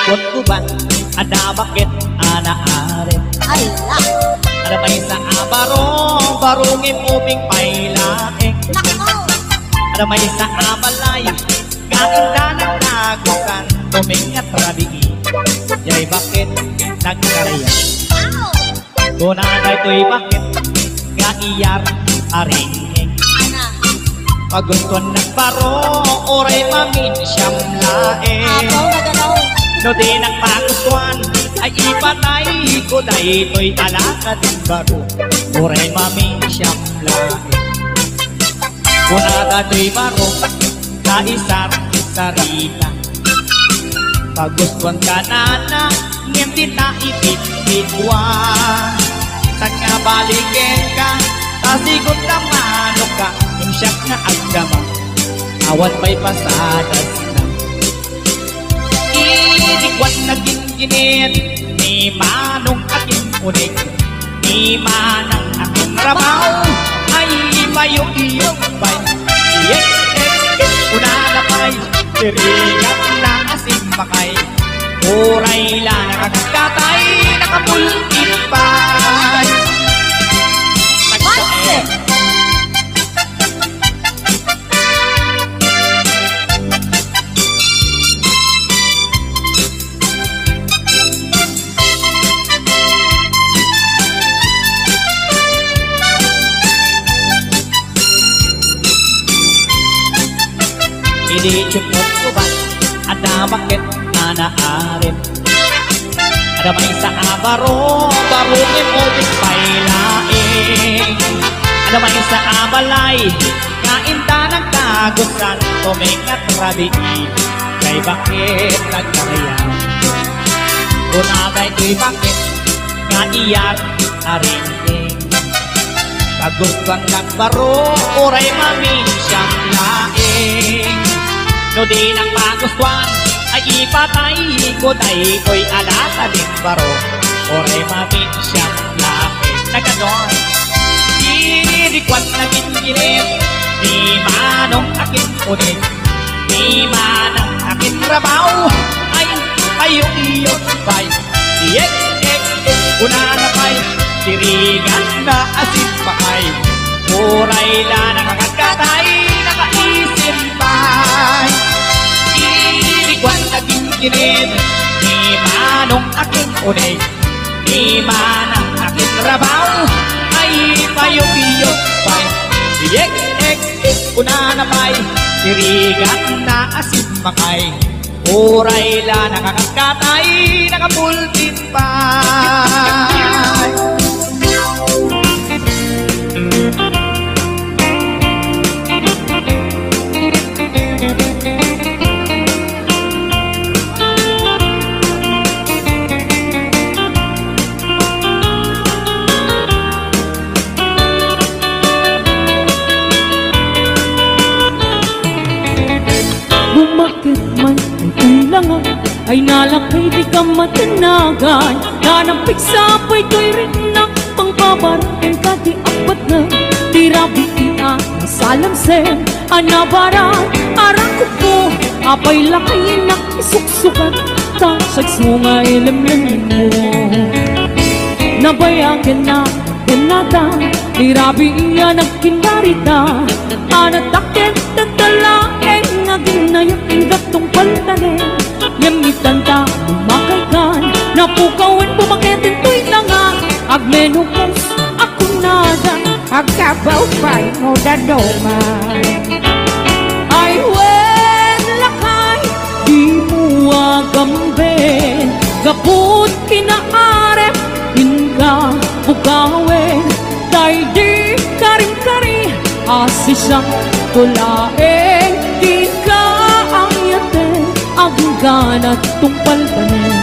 ikot kuban, ada bakit anaarin. Ay, la. Ada may sa abarong, barungin ubing pailaing. Nako. Ada may sa abalay, kainda ng nagukan, tumingat rabiin. Yay bakit nagkaraya? Ow. Kunanay to'y bakit kaiyar aringing. Ana. Paguston nagbaro, oray mamin siyam laing. Abaw na ganaw. No di nagpagustuhan, ay ipatay ko dahi to'y alakad ng baro. Oray mamin siyam laing. Kunada to'y baro, kaisar sarita. Pagustuhan ka na, ngem na ipit-pitwan. Tanga balikin ka, tasigot na manok ka, imsyak na agdama, awan may pasadas na. Inikwan na ginginit, ni manong aking unik, ni manang aking rabaw, ay mayong-iyong bay. Una na pa'y tirigat na asim makay, uray la nakagkatay, nakapulkit pa'y. Manse. Hindi cupot ko ba, ada bakit anaarin. Ada may sa abaro, barungin mo pailaing. Ada may sa abalay, kainta ng kagusan, tumingat rabiin. Kay bakit nagkaraya? Kunagay ko'y bakit kaiyat aringing. Kagustuhan nagbaro, oray mamin siyang laing. No di nang magustuhan, ay ipatay ko dahi ko'y alata din baro. Oray mamin siyang laing. Na ganon, dirikwan na ginginit, di manong aking unit, di manang aking rabaw, ay payong-iyong bay. Una na pa'y tirigan na asin pakay, uray la nakakatay, nakaisip pa'y. Ilikwan na ginginit, di manong aking unig, di manang aking rabaw, ay payong-iyong pa'y. Una na pa'y tirigan na asin pakay, uray la nakakatay, nakapulpit pa'y. Bumakit man ay kailangan, ay nalakay di ka matanagan. Nanampik sa apoy ko'y rin na pangbabarang ka di apat na. Tirabi ina nasalamsen, anabaran, arakot ko, apay lakay na isuksukan, tasag sunga ilimlim mo. Nabayagan na pinata, tirabi iya nagkindarita, anatakin tatalaeng naging na yung ingatong paltanin. Yamitan ta, bumakay kan, napukawin bumakitin to'y tanga, agmenukos akong nada, agkabaw pa'y mo dadoman. Ay wen lakay, di mo agambin, kaput kinaarep, inka bugawin, tay di karing-kari, asisang tulaeng, di ka ang yate, ang ganat tungpal tanin.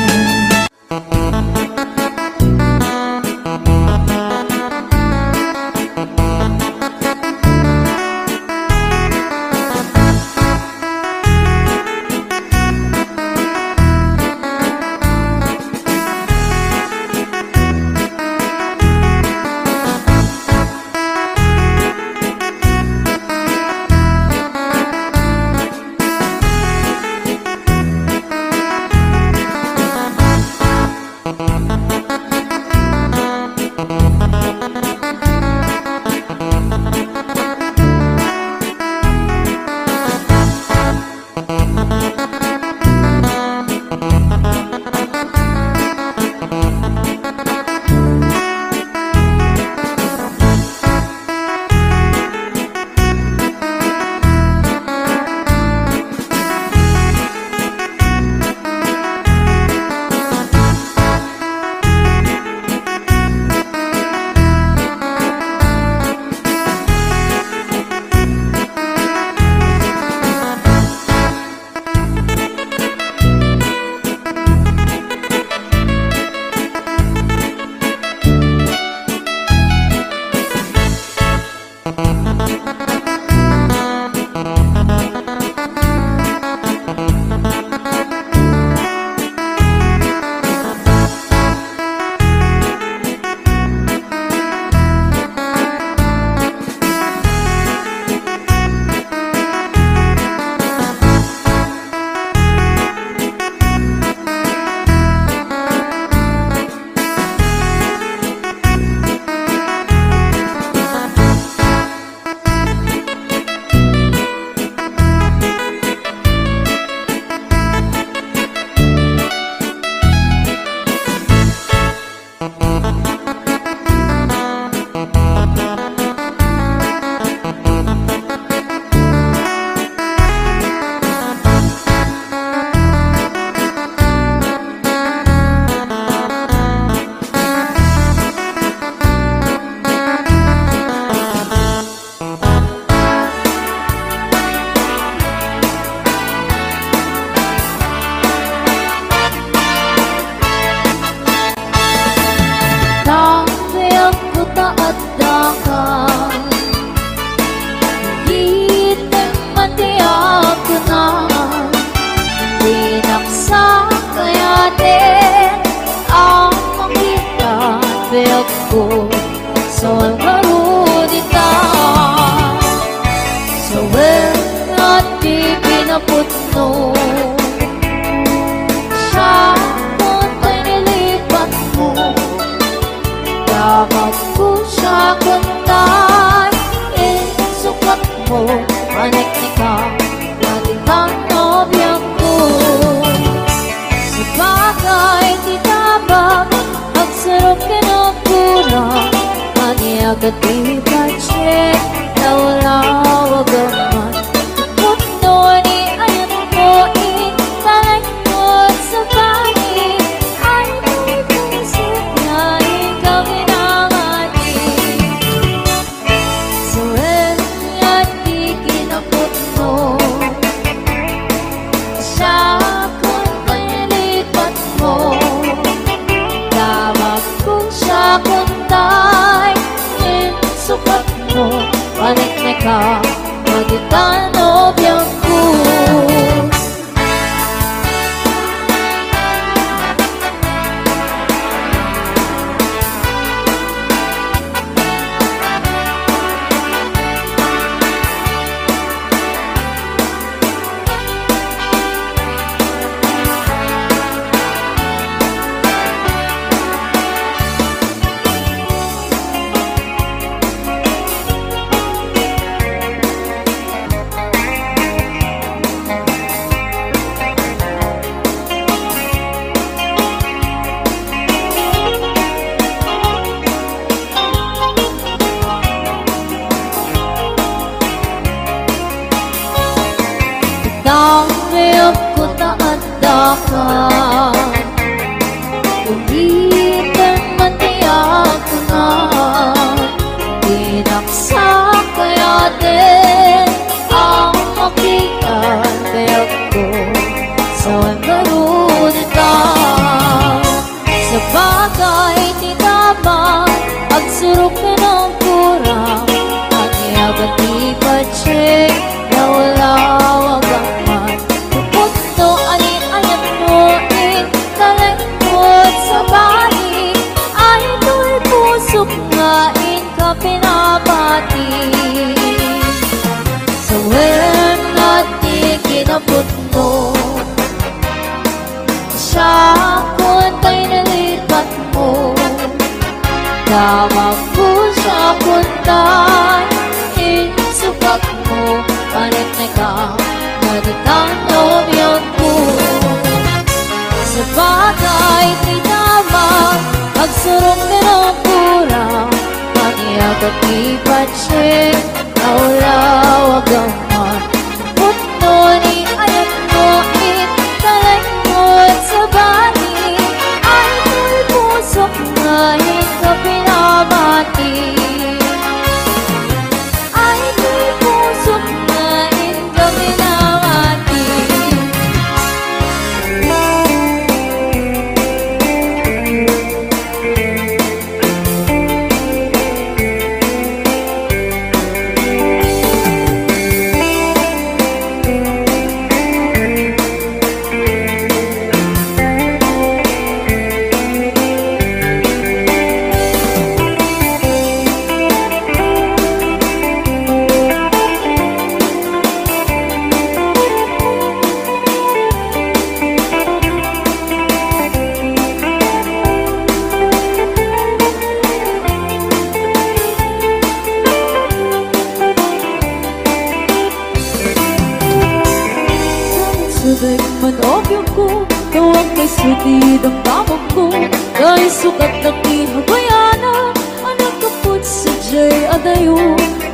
subik manobyo ko tawag kay sutid ang kamok ko kay sukat na kihabayana anak kaput sa jay adayo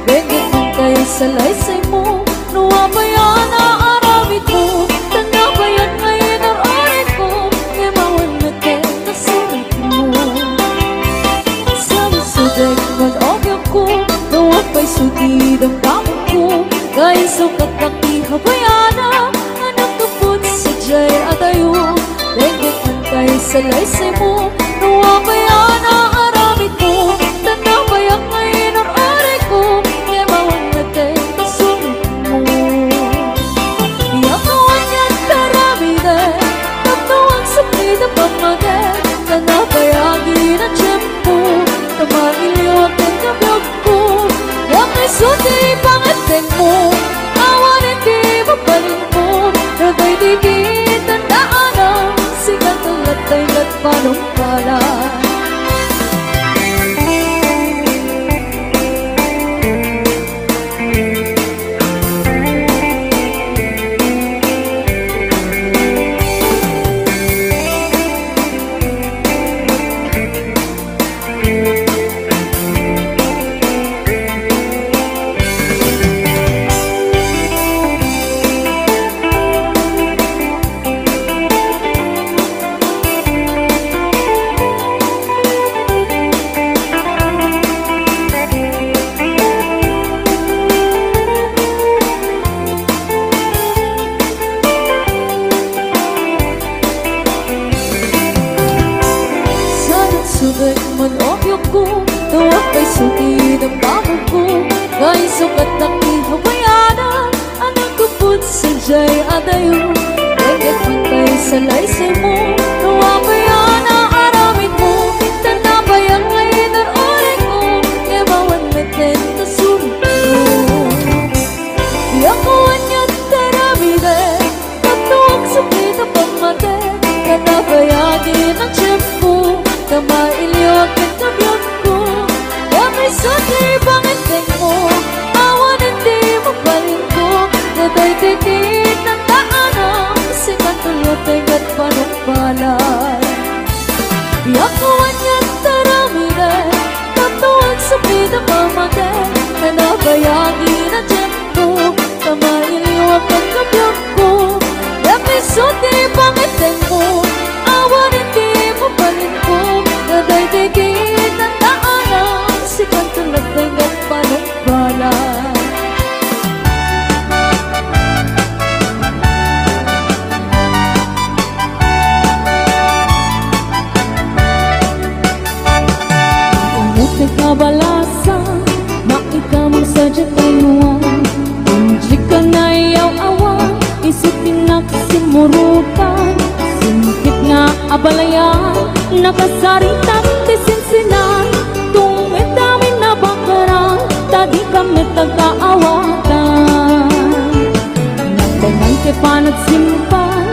begit ng kayo sa laysay mo nuwabayana aramid mo tanabayan ngayon ang orin ko imawan na kaya sulit mo sabi subik manobyo ko tawag kay sutid ang kamok ko kay sukat na kihabayana anak kaput sa jay adayo begit ng kayo sa laysay mo nuwabayana aramid mo tanabayan ngayon ang orin ko imawan na kaya sulit mo iakawan yan karamide tatuwang sakit ang pagmade tanabayagin ang tiyempo tamahiliwag ang kabyog ko yang ay suti pangatin mo awan hindi mabalin mo nagay digit ang daanan sigat tulad ay nagpanumpala subik manobyo ko tawag kay sutid ang kamok ko kay sukat ng kihabayana anak kaput sa jay adayo begit man kayo sa laysay mo nuwabayana aramid mo tanabayan ngayon ang orin ko imawan natin na sulit mo iakawan yan taramide tatuwag sakit ang pagmate tanabayagin ang tiyempo tamailiwag ang kabyog ko yang may sutli pangatin mo awan hindi mabalin ko naday digit ng daanan sikat tulad ay nagpanumpalan iakawan yan taramide tatuwag sakit ang pamate tanabayagin ang tiyempo tamailiwag ang kabyog ko yang may sutli pangatin mo awan hindi mabalin ko naday digit ng daanan sikat tulad ay nagpanumpalan umutik na balasa makita mong sadya tayuan hindi ka na iyaw awan isutin na kasimurutan singkit nga abalayan nakasaritang tisinsinan tungit namin na bakaran tadi kami tagaawatan nagdangan ke panat simpan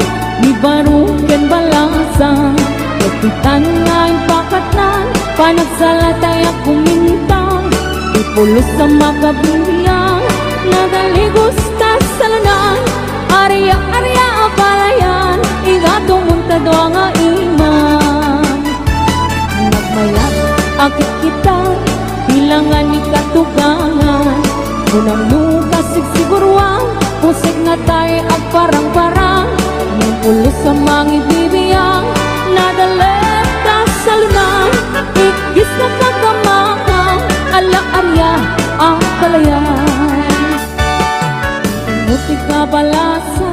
ni baruken balasan kapitan nga ang pakatnan panagsalatay ako mintang ipulos sa makabiyang nagaligos ta sa lanan arya abalayan ingatong muntado nga iman nagmayat akit kita bilangan ni katugangan unang lukas siguruan pusik na tayo at parang-parang ng ulos sa mga ibibiyang nadalet ka sa lunan ikis na kagamakang ala-arya ang palayan umutik ka balasa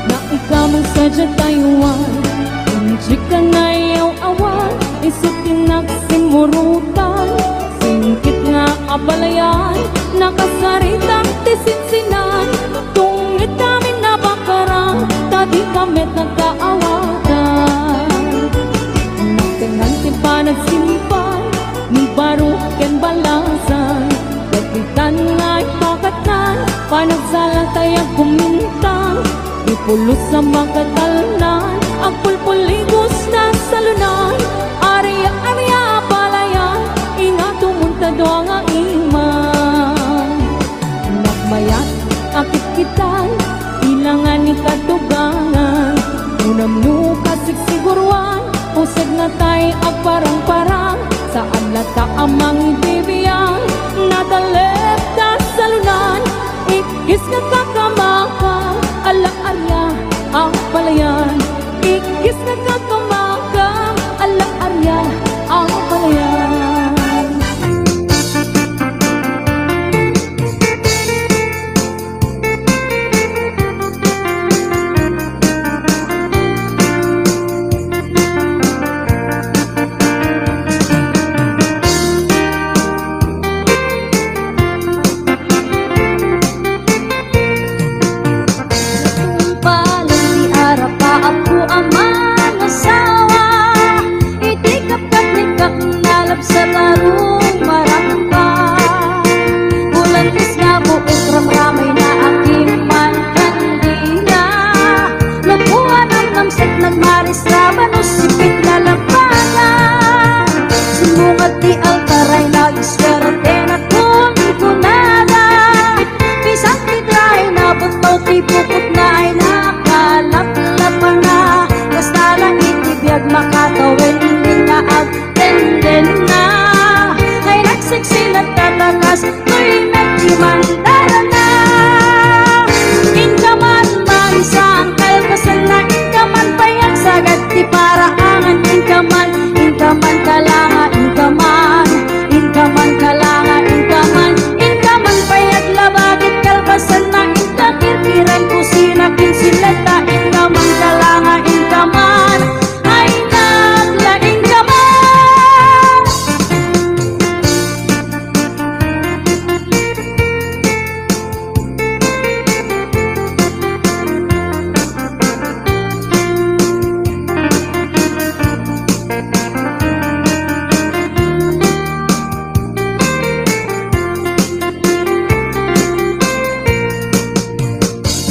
na ikaw mong sadya tayuan hindi ka na iyaw awan isutin nagsimurutan singkit nga abalayan nakasaritang tisinsinan tungit namin na bakarang tadi kami nagkaawatan nagtingan timpa nagsimpan ni baruken balasan kapitan nga'y pakatan panagsalatay ang kumintang ipulos sa magkatalnan ang pulpuligos na salunan arya palayan ingato muntado nga iman nagmayat akit kitang ilangan ni katugangan nagkakamaka, ala-arya ang palayan. Ikis nagkakamaka, ala-arya ang palayan. Sa larong marangka, bulantis nga buong ramramay na aking mankandila. Nabuhan ang namsik nagmaris rabanos sipit na lampagan. Sumungat di altaray nag-iswerte na kunada. Bisang titrahe na butaw ti bukot na ay nakalaplapan na. Kas nalang itibiyag makatawin hindi nga agtenden na. Ay nagsiksilat tatakas ko'y nagtimandara na. Inkaman man sa angkal kasal na inkaman payag sagad ti paraangan. Inkaman kalanga inkaman kalanga inkaman payag labagit kalbasan na inkakirkiran kusina kinsileta. Inkaman kalanga inkaman ay naglaing kaman.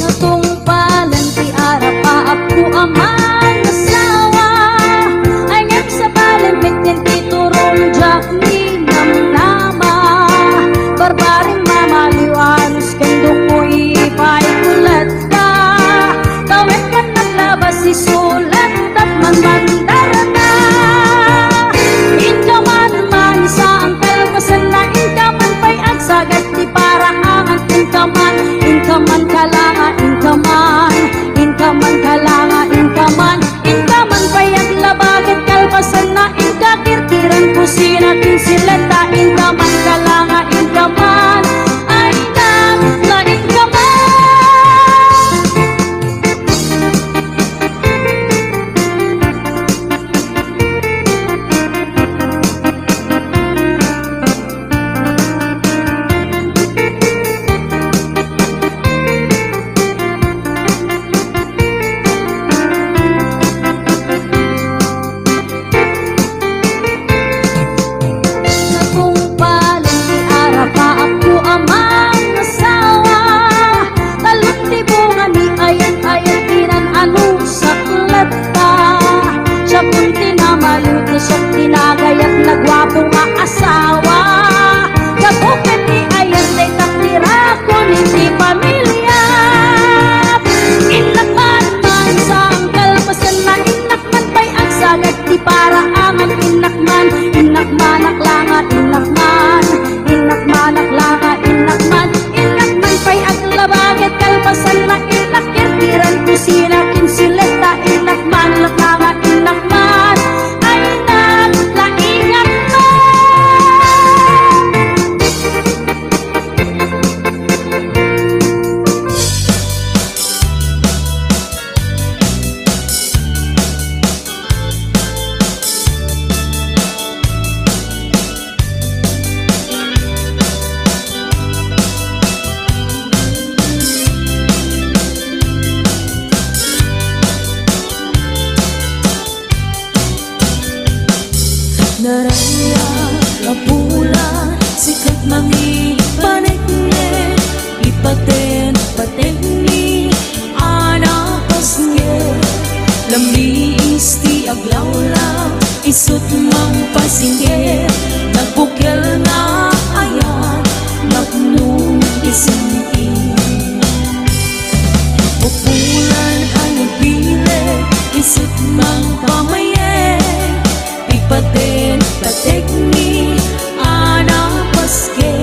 Natungpalan ti arapaap ko aman asawa. Ay ngem sa balimbit din ti turong jak ni namnama. Barbaring mamaliwanus kendo ko'y paikulat ka. Kawet man naglabas si sulat at manmandara na. Inkaman man sa angkal kasan na inkaman pa'y agsagad ti paraangan. Inkaman kalanga inkaman kalanga inkaman payag labagat kalpasan na inkakirkiran kusina kinsileta. Inkaman kalanga inkaman ay naglaing kaman. Natungpalan ti arapaap ko amang asawa. Talot ti bunga ni ayan tinan ano saklata. Siya kung tinamaluti siya tinagayat nagwapong maasawa. Kabukit ni ayan day taktira ko hindi pamilya. Inakman man sa angkal pasan na inakman pa'y agsagad ti paraangan. Inakman aklanga inakman pa'y aglabaget kalpasan na inakirkiran kusina kinsileta. Inakman aklanga inakman ay naglaingat man. Naraya kapulan sikat mangi panekne ipaten patekni anak pasnge lami isti aglawla isut mang pasingge nagbukel na ayan magnung isinti pupulan ang pile isut mang pamaye ipaten patekni anak paske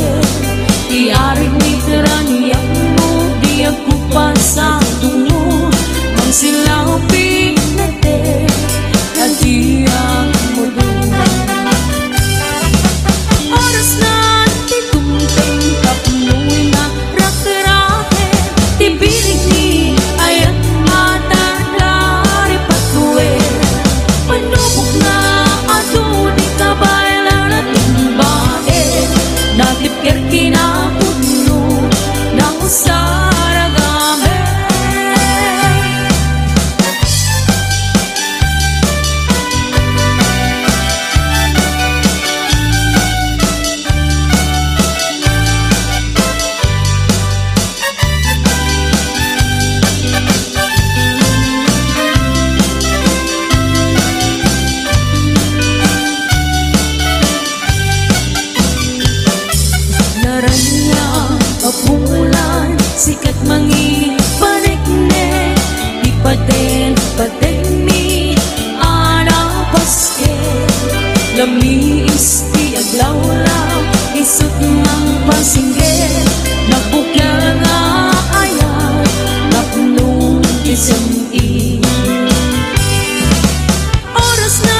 sikat mangi panikne di paten mi ana paske lami isti aglaw-law isut mang pasinggit napukya nga ayat napnong isang oras na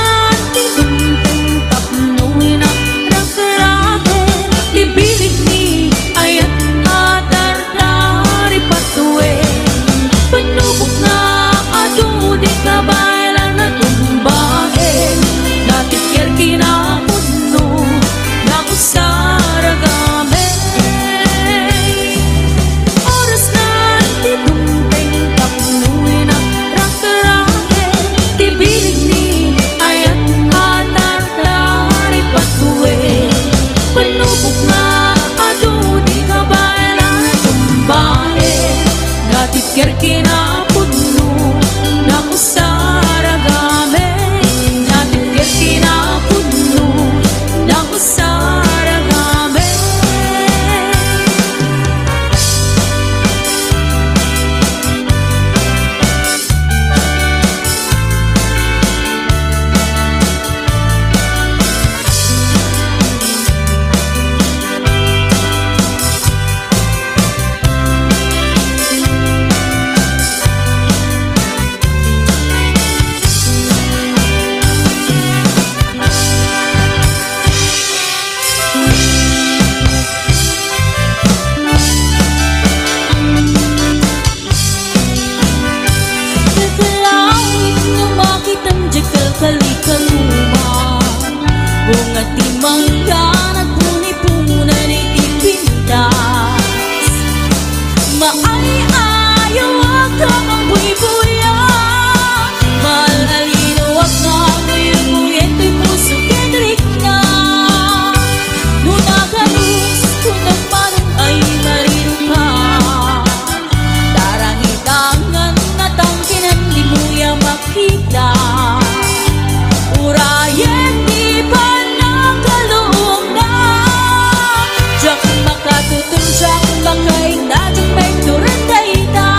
titunteng tapnoy na rakarate libilig ni ayat atar-tari patuwe panubok na adu di kabaylan na tumbahin natikir kinapuno na kusaragame oras na titunteng tapnoy na rakarate libilig ni ayat atar-tari patuwe panubok na adu di kabaylan na tumbahin natikir kinapuno na kusaragame natikir kinapuno na kusaragame Kakalawit na makitang jagal kalikaluma bunga timangga nagpuni-punan itipintas maay-ayaw wag kang ang buy-buya mahal alino wag na buy-buya ito'y puso kendrik na nunaganus kung nagmanong ay marino ka darangitangan na tangkinan di mo ya makita urayan di ba ng kaloob na diyak makatutong diyak makay na diyak may turandayta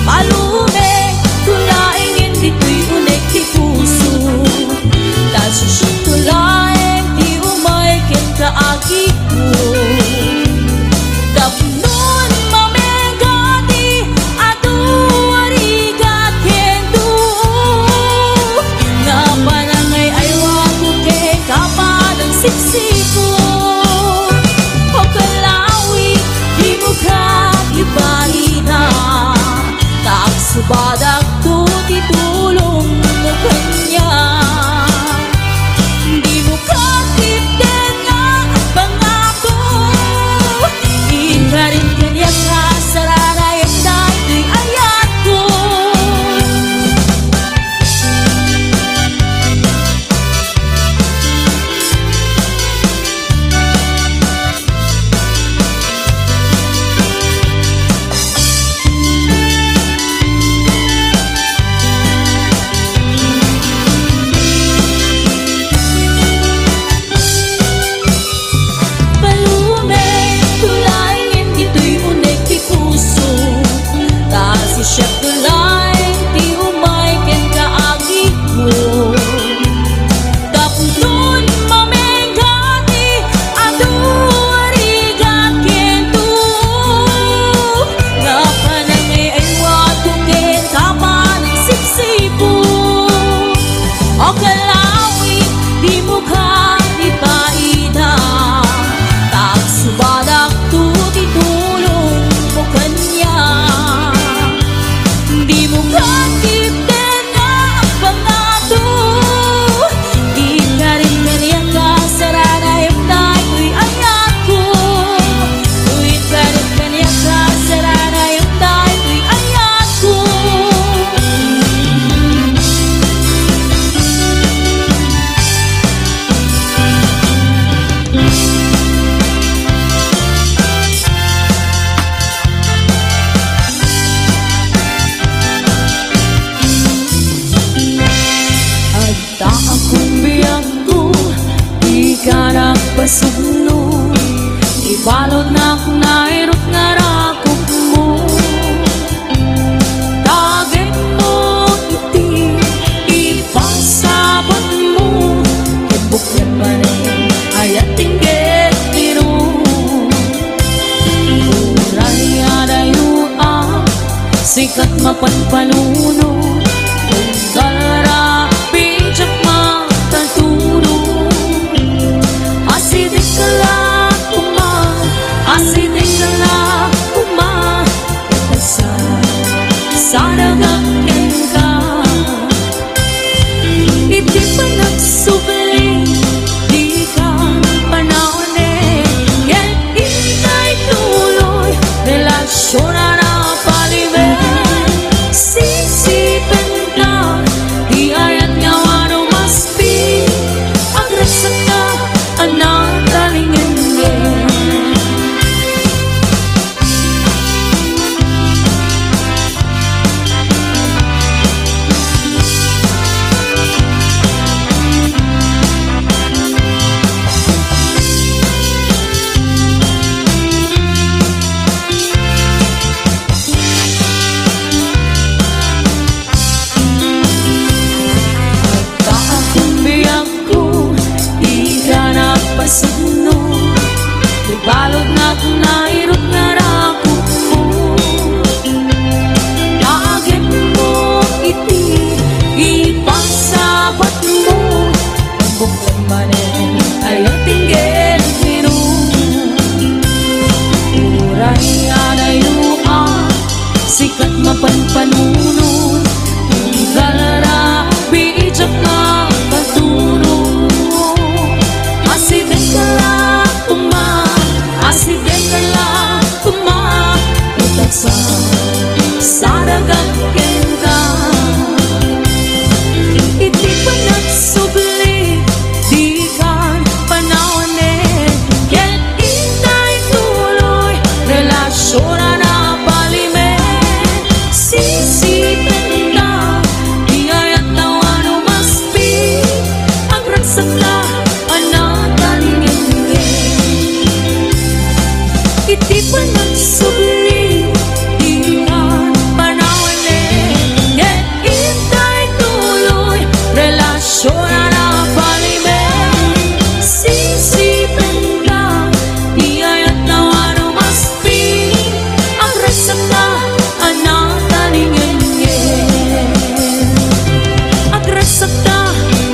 palume tulaing dito'y unek di puso taso siya tulaing di umay ken kaagi ko tapnon mamegati adu arigat kendo nga panangay ay wago ke kapadang siksiko o kalawi di mo kagibalina taksubadak to titulong mo kanya di mo kakipden nga pangako ikarin kanya kasaranay ang dahil ayat ko palume tulaing dito'y unek di puso kasi siya tulaing di umay ken kaagi ko tapnon mamegati adu arigat kendo nga panangay ay wago ken kapanang siksipo o kalawi di mo kalipaida taksubadak to titulong mo kanya di mo kakipden nga pangako ikarin kanya kasaranay ang dahil ayat ko ikarin kanya kasaranay ang dahil ayat ko Agta akong biyag ko di ka nagpasugno ibalot na kung nairot nga ra sikat mapanpanuno kung kalarabi tsak mataturo. Asidik ka lang asidik ka lang sana gangin ka. Iti pa nagsubli, di ka panahon eh. Yan ikay tuloy, relasyon na napalimin. Sisipin ka, di ayat nga wano maspi. Ang rasa ka, anak talingin eh. Balog na kung nairot na rako mo. Lagyan mo iti, ipasabat mo. Ang buklan manin ay ang tinggel pino. Uray anay luha, sikat mapanpanunod. Galara, bijak na pagturo. Asitin ka lang asidik ka lang utak sa dagagin ka. Iti pa nagsubli, di ka panahon eh. Yan itay tuloy, relasyon na napalimin. Sisipin ka, di ayat na wano maspi. Ang ragsak ka, anak talingin iti pa nagsubli, di ka panahon eh. Yan itay tuloy, relasyon na napalimin. Sisipin ka, di ayat na wano maspi. Ang rasa ka, anak talingin ang rasa ka,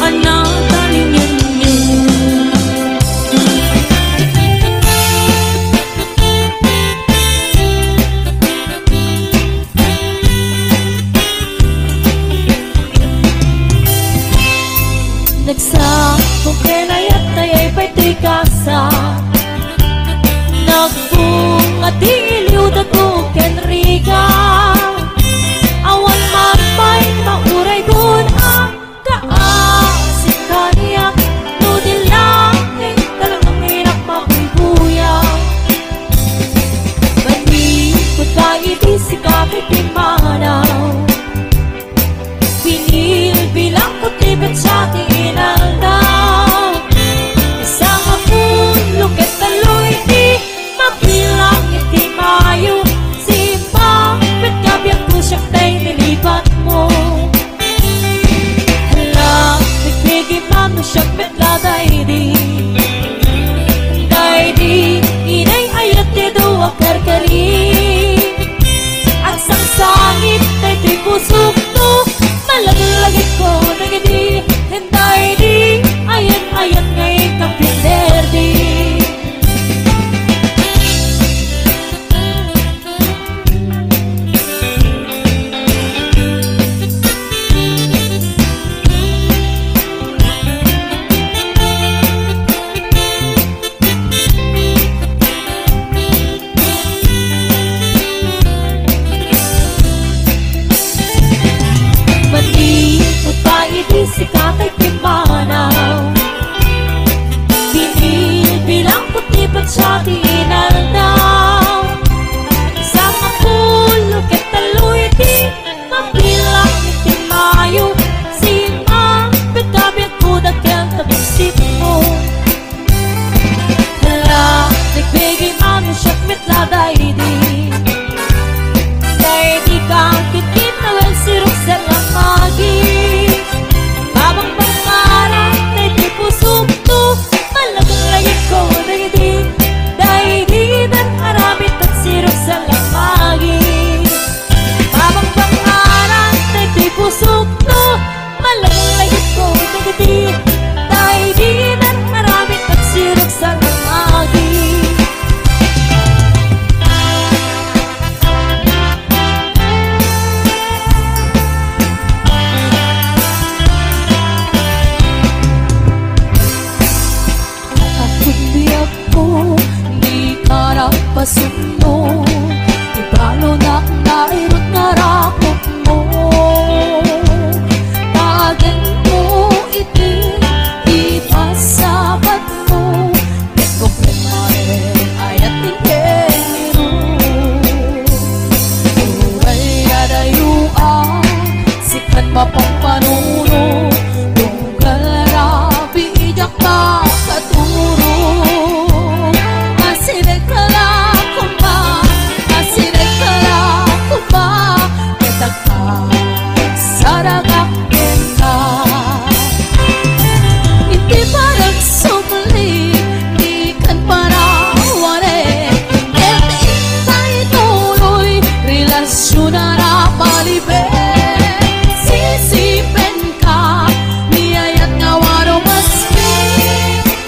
anak talingin nagsakong kenayat na yay pa'y kasa. Nagbunga diliw dago kenriga. Awan mapay mauray gun ang kaasik kaniyak. Nudil langit talagang hinak makuikuya. Manikot ka iti si kapit pimanaw. Pinil bilang kutibet sa tinaldaw. Isang apun luket taloy di mabilang iti mayo. Si Papit kabiyak ko siyak tay nilipat mo. Hala, nagpigi mano siyak betladay di. Day di, inay ayat di do akarkari. Ang sangsangit tay di pusok to. Malaglag ko nagadi, henday di, ayan ngay kapinder di. pasundo, ibalo na nairot nga rakot mo. Tagan mo iti ipasabat mo, Eko premare ayat tingero. Uray adayua sikat mapangpanuno, tunggal rabi ijak pa katuro. Asirek kala kumba, asirek kala kumba, ketaka saragak kenta. Iti parang sumuli, di kan paraware, et itay tuloy, relasyon na rapalibe. Sisipen ka, niyayat nga waro maski,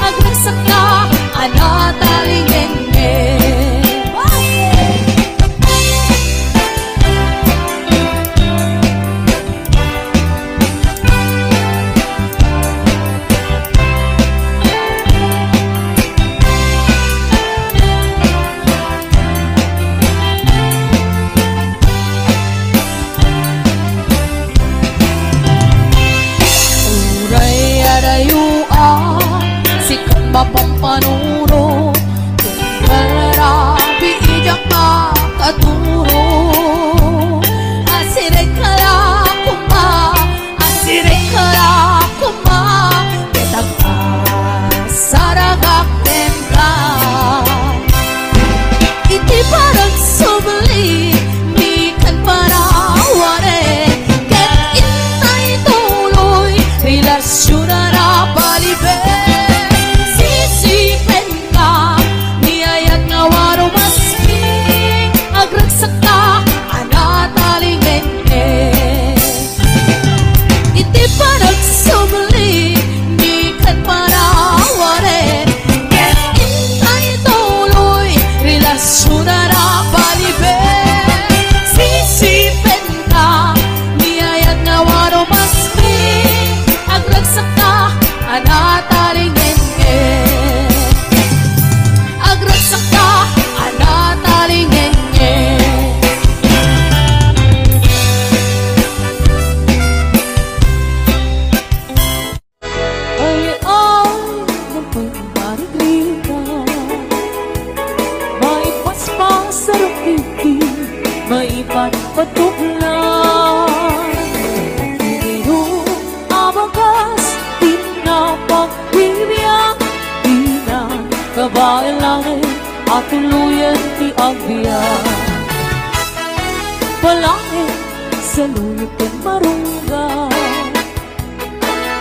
agnasak ka, anatalingenge. Uray arayua sikat mapampanuro, tunggal rabi ijak makaturo. Asirek kala kumba, asirek kala kumba, ketaka saragak tengka. Iti parang subli, di kan paraware, ket itay tuloy, relasyon na rapalibe. Sisipen ka, niyayat nga waro maski, agragsak ka, anatalingenge. Iti parang sumuli, di kan paraware, ket itay tuloy, relasyon na rapalibe. Sisipen ka, niyayat nga waro maski, agragsak ka, anatalingenge. Agragsak ka, anatalingenge. Ay napagmarigita, maipaspas sa rukiti, maipatpatuglan. Pero abagas, pinapagbibiyak, kabae langit at tuluyan ti agbiyak. Palangit sa luyot kan marunggay,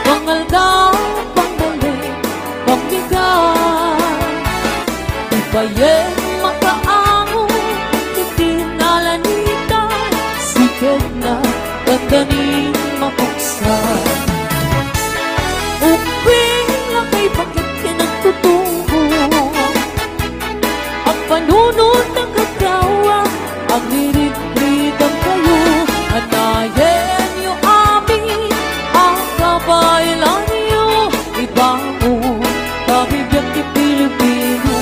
pangaldaw, panggaling, pambigay. Ibayen makaango, itinalanika, sikat na gandanin mapuksan. Uping lang kay bakit pinagtutungo, ang panunod ng kagawa, ang lirit-ritang kayo, anayen niyo amin, ang kabaylan niyo, ibangon, kabibiyag ni Pilipino.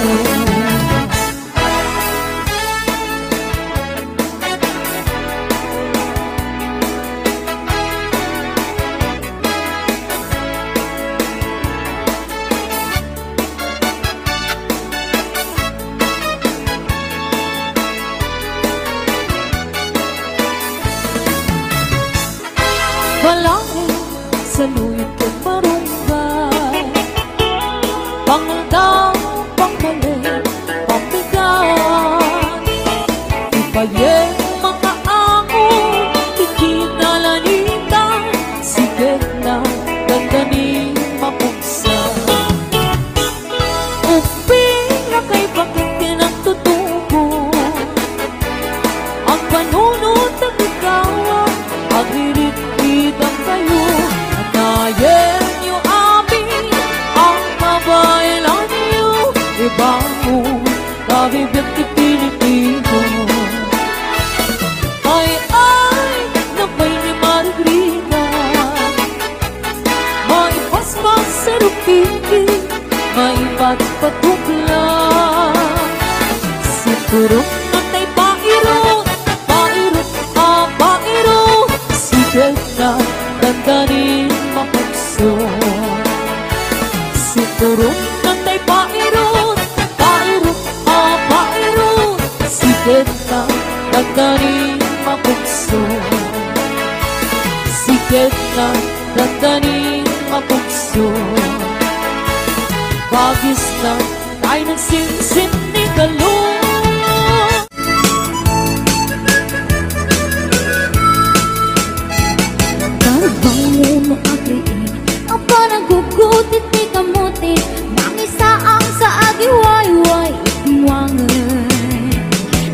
Balangin sa luyot kang marunggay, pangaldaw, panggaling, pambigat. Ibayen makaango, ikinalanika, sigat na gandanin mapuksan. Uping na kay bakit pinagtutubo, ang panunod ng ikawa, agririt-ritang kayo, anayen niyo amin, ang kabaylan niyo, ibangon, kabibiyag ni Pilipino. Ay, nabay ni Margarita, maipaspas sa rupiki, maipatpatukla. Si Turok na tay pairot, pairot, pairot. Sikat na dandanin mapagso. Turok na tay pairot, pairot, pairot. Sikat na dandanin mapagso. Sikat na dandanin mapagso. Bagis na tayo nagsinsin ni Galong. Bangun agriin apa nagugutit di kamuti mangisaang sa agiwayway iwangan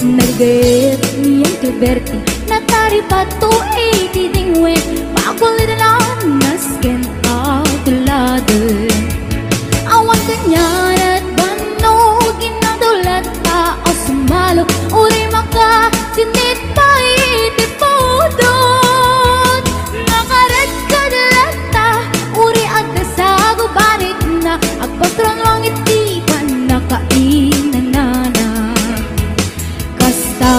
nagayat niyang kiberti natari pato itidingwe pakulidalan nasken aguladan awan kanyan at banog ginatulat tao sumalo uri maka sinit pa itipodon nakarat kadalata uri agda sa gubarit na agpastrong langit di pa nakainan nana kasta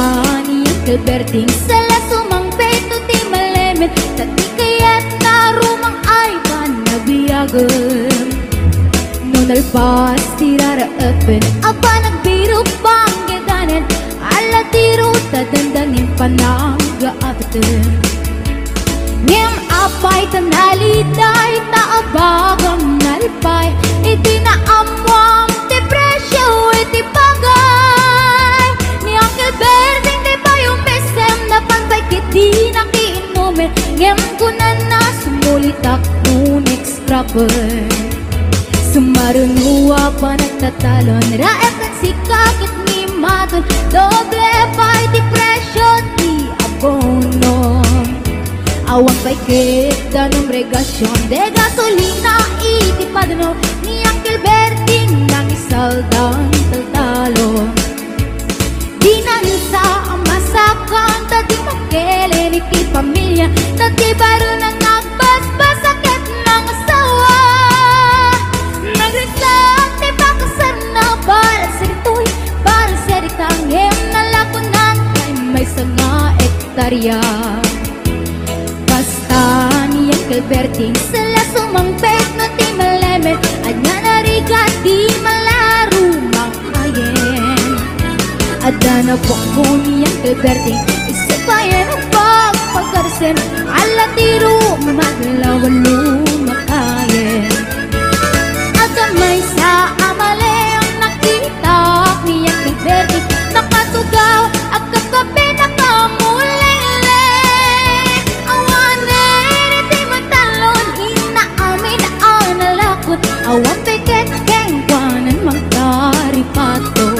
niyang kalberting sala sumang peto di malemet tati kaya't narumang ay panabiyagan nalpas tiraraapin apa nagbiro bang gaganin ala tiro tadandanin panagaapin ngem apay tanalitay taabagang nalipay iti na amwang depresyo iti bagay ni Uncle Berding di pa yung mesem na pantay kiti nakiinumin ngem kunan na sumulitak nun extraper sumarunua pa nagtatalon raep at sikakit ni maton doble pa'y depression di abono awang pa'y kita ng regasyon de gasolina iti padano ni Uncle Berding nang isaldang taltalo di nanisa ang masakan tati makelen iti pamilya tati baro na nagbasbasakit ng asawa nagresate bakasan na para sa rito'y para sa ritangem na lakunan ay may sanga ektarya basta ni Uncle Berding sala sumangpet no ti malemet at nga narigat di malaro makayen ada na po ko ni Uncle Berding isipayan ang pagpagkarsen ala tiro mamadlawan lumakayen may sa amali ang nakita ni Uncle Berding nakatugaw at kakape nakamulele awanin iti matalon inaamin ang nalakot awan piket kengkwanan magkaripato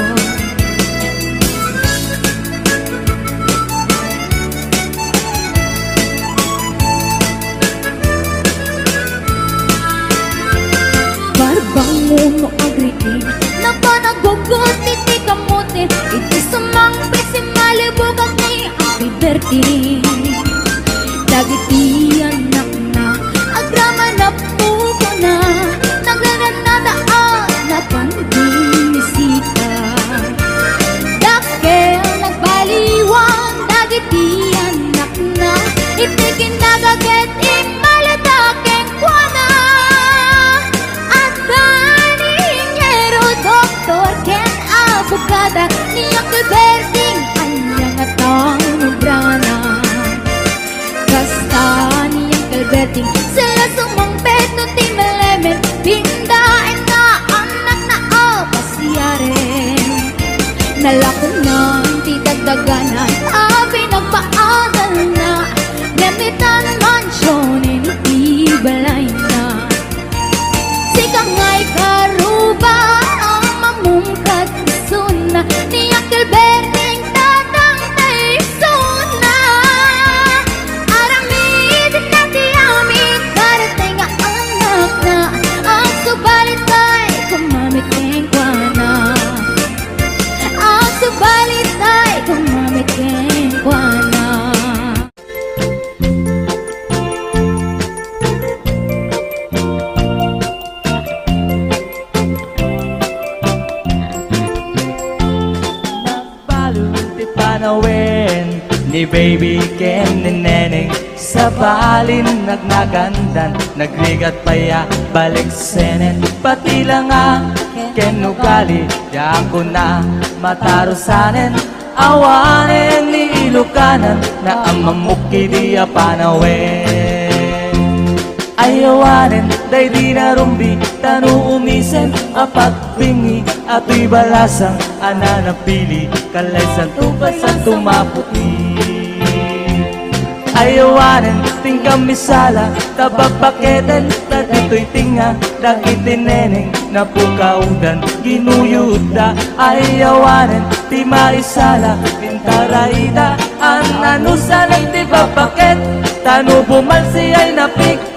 bangun mo agriin na panagugot iti kamuti iti sumang pisimalibugat ni Uncle Berding dagiti anak na agrama na pupo na naglanadaan na pandinisita dakel nagbaliwang dagiti anak na iti kinagaget imalataking kwana abogada ni Uncle Berding anyang atang nubrana kasta ni Uncle Berding sila sumangpet no ti melemen pindain na anak na apasiyaren nalakunan ti dagdaganan abi nagpaadal na gamitan mansyon iti balay na sikangay karuba ang mamungkat suna ni Uncle Berding tatang taysuna aramid na tiyamit karating ang anak na ang subalit ay kumamit keng kwana ang subalit ay kumamit keng panawin ni Baby Ken ni Neneng. Sa balin nagnagandan, nagrigat paya balik senen. Pati lang ang Ken ugali, diyan ko na matarusanen. Awanen ni Ilokanan na ang mamuki diya panawin. Ayawanen day di narumbi, tanu umisen apagbingi. Ato'y balasang ananapili, kalaysan tubasan tumaputi. Ayawanen ting kamisala, tababaketen, dito'y tinga, dakitin neneng, napukaudan, ginuyuda. Ayawanen ti maisala, pintaraida, ananusalan ti babaket, tanu bumalsi ay napiket.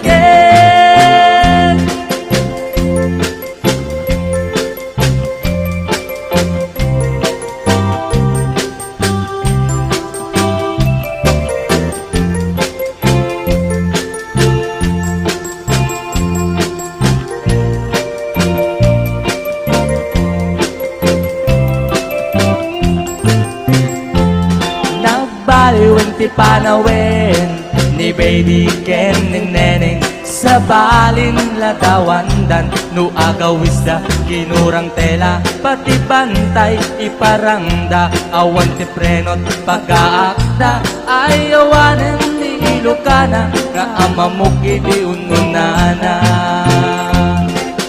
Nagbaliwan ti panawin ni Baby Ken ni Neneng. Sa balin lagawandan, no agawisda, kinurang tela, pati bantay iparangda. Awan ti prenot pag-aakda, ayawanen ni Ilocana, nga amamuki di ununana.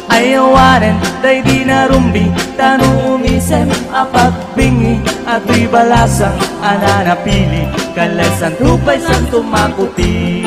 Ayawanen day di narumbi, tanu umisem apagbingi. Ato'y balasang ananapili, kalaysan tupay sang tumakuti.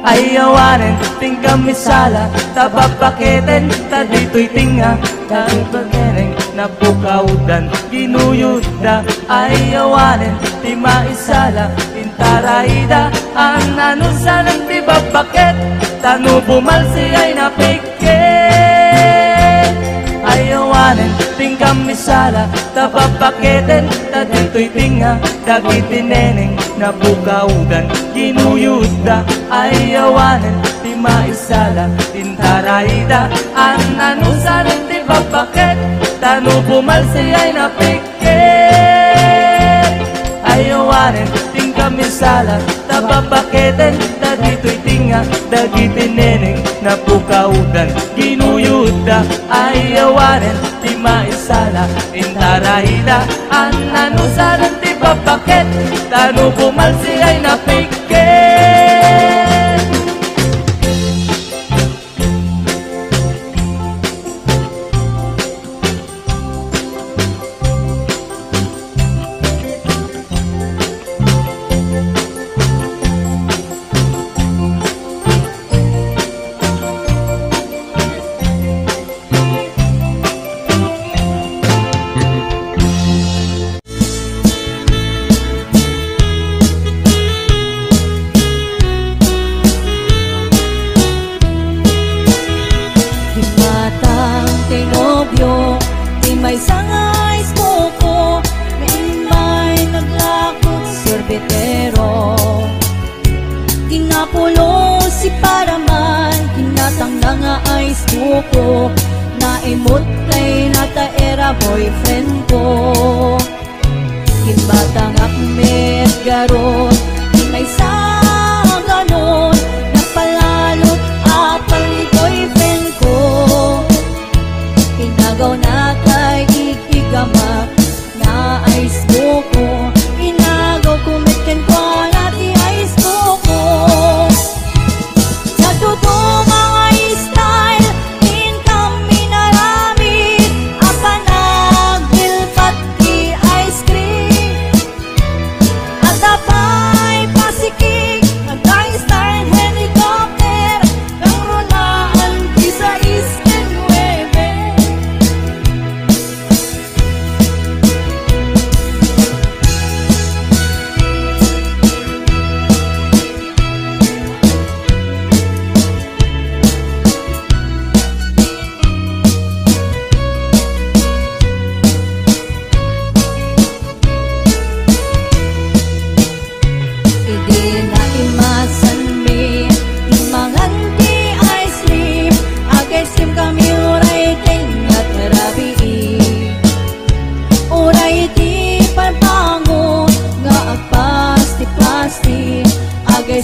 Ayawanen ting kamisala, tababaketen, dito'y tinga, dahil bageneng napukaudan, ginuyuda. Ayawanen ti maisala, intaraida, ananusalan ti babaket, tanu bumalsi ay napiket. Ayawanen ting kamisala, tababaketen, dito'y tinga, dakitin neneng, napukaudan, ginuyuda. Ayawanen ti maisala, intaraida, ananusalan ti babaket, tanu bumalsi ay napiket. Ayawanen ting kamisala, tababaketen, dito'y tinga, dakitin neneng, napukaudan, ginuyuda. Ayawanen ti maisala, intaraida, ananusalan ti babaket, tanu bumalsi ay napiket. May sangay ko, may naglakot sorbetero. Kinapulo si Paraman, kinatang na nga ay suko, naimot kay nataera boyfriend ko. Kinbatang akmet garot, may ganon, napalalot apal ni boyfriend ko. Inagaw na kay ikigama na ice buko, inagaw kumitken ko nati ice buko. Natutong mga style, in kami narami, apa nagilpat ki ice cream. At apa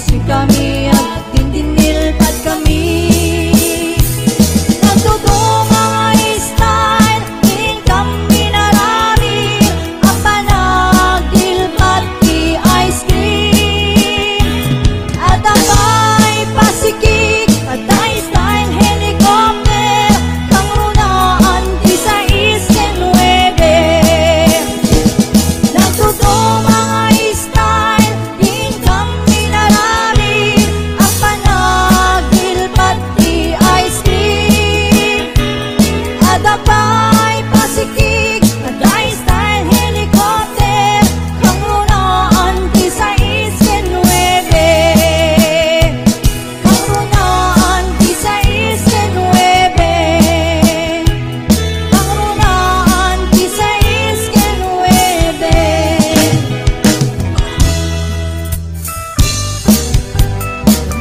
si kami at tindinilpad kami. Nagtutong mga style, din kami narami, ang panagdilpat di ice cream. At ang bay pasikik, at ay style helicopter, kang runaan di sa iskenwebe. Nagtutong mga style, din kami narami, ang panagdilpat di ice cream. At ang bay pasikik, at ay style helicopter, kang runaan di sa iskenwebe. Kang runaan di sa iskenwebe. Kang runaan di sa iskenwebe.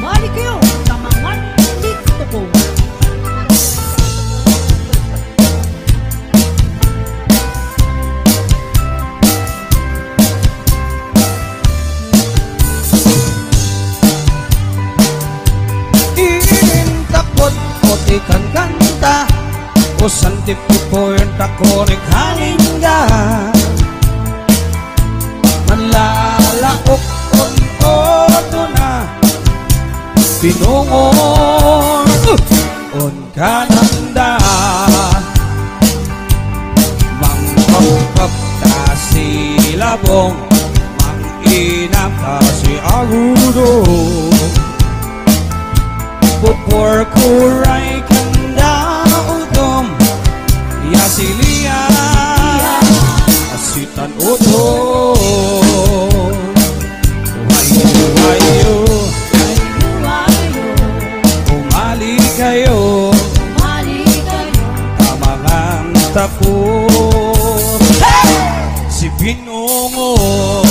Mali kayo sa mga dito ko. Takot o tikan kanta o santip po yung takonik halingga manlalaok on na pinungon on kananda mangkapkap ta si labong manginap ta si agudo Pupur kuray kanda udom Yasilia Asitan udom Hayo Umali kayo Tamangang takot Si Pinungon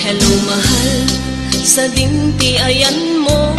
Hello mahal, sa dimpi ayan mo